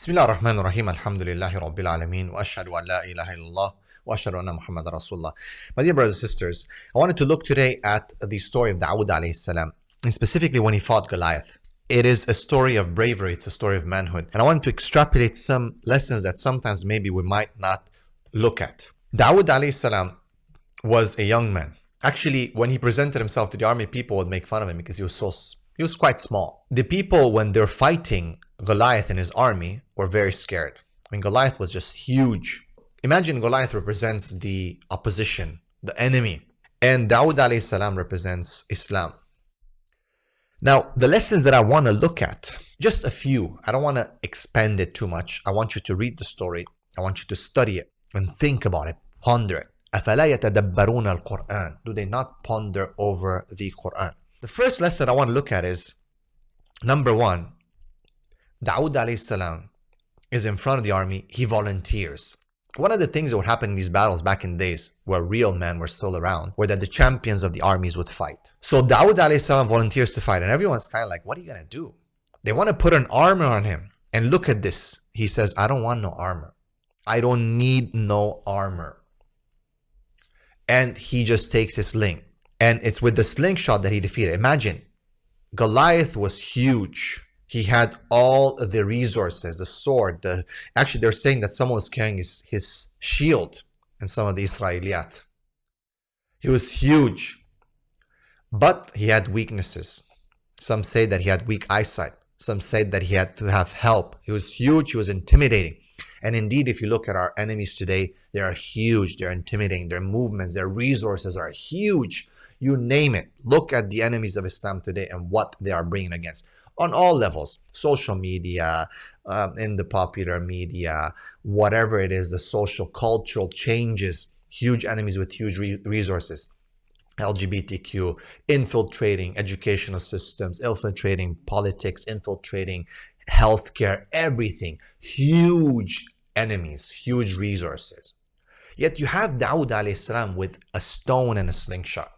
Bismillah ar-Rahman ar-Rahim, alhamdulillahi rabbil alameen, wa ashhadu an la ilaha illallah, wa ashhadu anna Muhammad Rasulullah. My dear brothers and sisters, I wanted to look today at the story of Dawood alayhi salam, and specifically when he fought Goliath. It is a story of bravery, it's a story of manhood. And I wanted to extrapolate some lessons that sometimes maybe we might not look at. Dawood alayhi salam was a young man. Actually, when he presented himself to the army, people would make fun of him because he was quite small. The people, when they're fighting Goliath and his army, were very scared. I mean, Goliath was just huge. Imagine Goliath represents the opposition, the enemy, and Dawood alayhi salam represents Islam. Now, the lessons that I want to look at, just a few. I don't want to expand it too much. I want you to read the story. I want you to study it and think about it, ponder it. أَفَلَا يَتَدَبَّرُونَ الْقُرْآنَ? Do they not ponder over the Quran? The first lesson I want to look at is, number one, Dawood alayhi salam is in front of the army. He volunteers. One of the things that would happen in these battles back in days where real men were still around were that the champions of the armies would fight. So Dawood alayhi salam volunteers to fight, and everyone's kind of like, what are you going to do? They want to put an armor on him. And look at this. He says, I don't want no armor. I don't need no armor. And he just takes his sling. And it's with the slingshot that he defeated. Imagine, Goliath was huge. He had all the resources, the sword. Actually, they're saying that someone was carrying his shield in some of the Israeliyat. He was huge, but he had weaknesses. Some say that he had weak eyesight. Some say that he had to have help. He was huge. He was intimidating. And indeed, if you look at our enemies today, they are huge. They're intimidating. Their movements, their resources are huge. You name it. Look at the enemies of Islam today and what they are bringing against. On all levels, social media, in the popular media, whatever it is, the social, cultural changes, huge enemies with huge resources. LGBTQ, infiltrating educational systems, infiltrating politics, infiltrating healthcare, everything. Huge enemies, huge resources. Yet you have Dawood alayhi salam with a stone and a slingshot.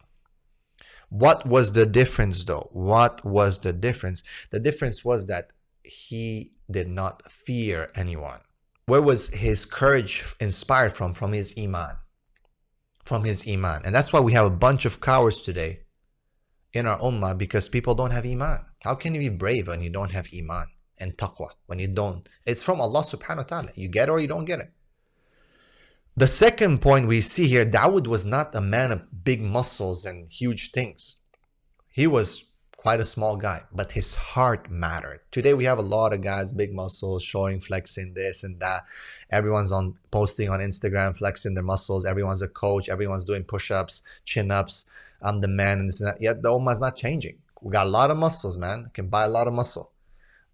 What was the difference though? What was the difference? The difference was that he did not fear anyone. Where was his courage inspired from? From his iman. From his iman. And that's why we have a bunch of cowards today in our ummah, because people don't have iman. How can you be brave when you don't have iman and taqwa? When you don't. It's from Allah subhanahu wa ta'ala. You get it or you don't get it. The second point we see here, Dawood was not a man of big muscles and huge things. He was quite a small guy, but his heart mattered. Today we have a lot of guys, big muscles, showing, flexing this and that. Everyone's posting on Instagram, flexing their muscles. Everyone's a coach. Everyone's doing push-ups, chin-ups. I'm the man and this and that. Yet the ummah is not changing. We got a lot of muscles, man. Can buy a lot of muscle.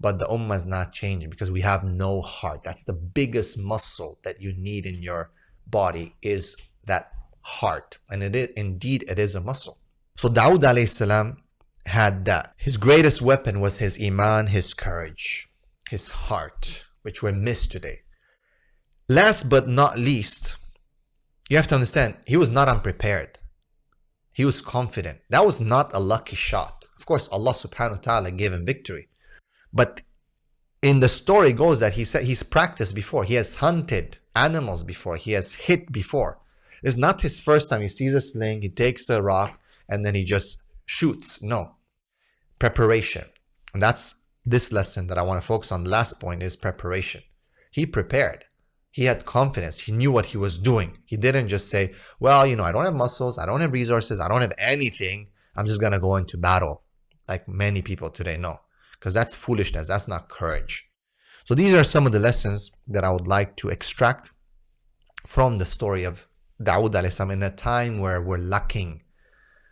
But the ummah is not changing because we have no heart. That's the biggest muscle that you need in your body, is that heart. And indeed it is a muscle. So Dawood alayhi salam had that. His greatest weapon was his iman, his courage, his heart, which we miss today. Last but not least, you have to understand, he was not unprepared. He was confident. That was not a lucky shot. Of course, Allah subhanahu wa ta'ala gave him victory. But in the story goes that he said he's practiced before. He has hunted animals before. He has hit before. It's not his first time. He sees a sling, he takes a rock, and then he just shoots. No. Preparation. And that's this lesson that I want to focus on. The last point is preparation. He prepared. He had confidence. He knew what he was doing. He didn't just say, well, I don't have muscles. I don't have resources. I don't have anything. I'm just going to go into battle like many people today. No. Because that's foolishness. That's not courage. So these are some of the lessons that I would like to extract from the story of Dawood alayhi salam in a time where we're lacking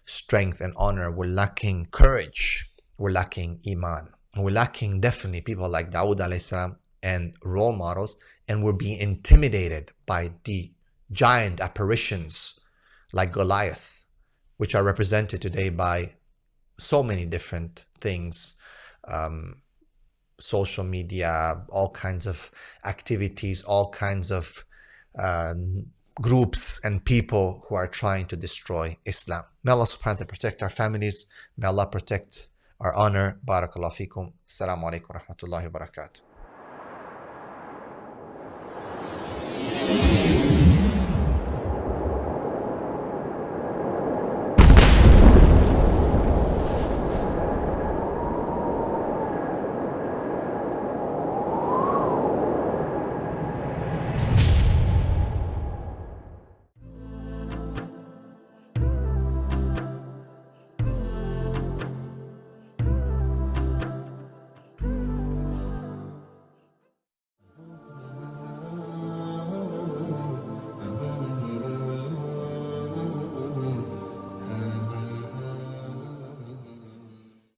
strength and honor. We're lacking courage. We're lacking iman. We're lacking definitely people like Dawood alayhi salam and role models. And we're being intimidated by the giant apparitions like Goliath, which are represented today by so many different things. Social media, all kinds of activities, all kinds of groups and people who are trying to destroy Islam. May Allah subhanahu wa ta'ala protect our families. May Allah protect our honor. Barakallahu feekum. Assalamu alaikum wa rahmatullahi wa barakatuh.